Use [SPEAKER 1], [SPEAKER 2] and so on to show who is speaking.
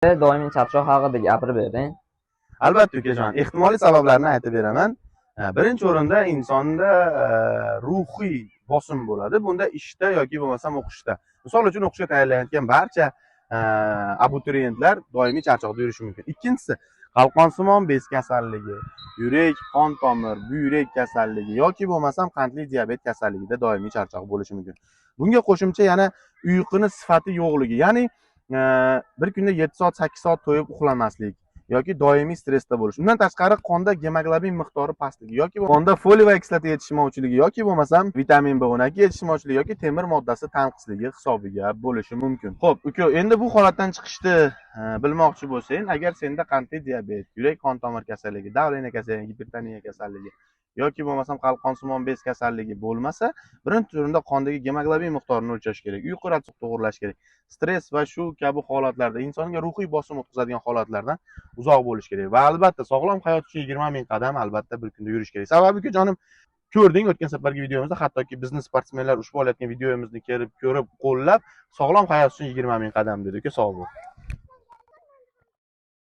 [SPEAKER 1] Doimiy charchoq haqida gapirib bering.
[SPEAKER 2] Albatta ukajon, ehtimoliy sabablarni aytib beraman. Birinchi o'rinda insonda ruhiy bosim bo'ladi. Bunda ishda yoki bo'lmasam o'qishda. Misol uchun o'qishga tayyorlanayotgan barcha abituriyentlar doimiy charchoqda yurishi mumkin. Ikkinchisi, qalqonsimon bez kasalligi, yurak, qon tomir, buyrak kasalligi yoki bo'lmasam qandli diabet kasalligida doimiy charchoq bo'lishi mumkin. Bunga qo'shimcha yana uyquni sifati yo'qligi, ya'ni bir kunda 7 soat, 8 soat to'yib uxlamaslik yoki doimiy stressda bo'lish. Undan tashqari qonda gemoglobin miqdori pastligi yoki qonda foliy va kislota yetishmovchiligi yoki bo'lmasam vitamin B12 yetishmovchiligi yoki temir moddasi tanqisligi hisobiga bo'lishi mumkin. Xo'p, uka, endi bu holatdan chiqishni bilmoqchi bo'lsang, agar senda qandli diabet, yurak qon tomir kasalligi, davleniya kasalligi, gipertoniya kasalligi yoki bo'lmasam qalqonsimon bez kasalligi bo'lmasa, birinchi o'rinda qondagi gemoglobin miqdorini o'lchash kerak, uyqu ratsionini to'g'irlash kerak. Stress va shu kabi holatlarda insonga ruhiy bosim o'tkazadigan holatlardan uzoq bo'lish kerak va albatta sog'lom hayot uchun 20 ming qadam albatta bir kunda yurish kerak. Sababi jonim, ko'rding o'tgan safargi videomizda, hattoki biznes sportsmenlar ushbu olayotgan videomizni ko'rib qo'llab, sog'lom hayot uchun 20 ming qadam dedi. Sog' bo'l.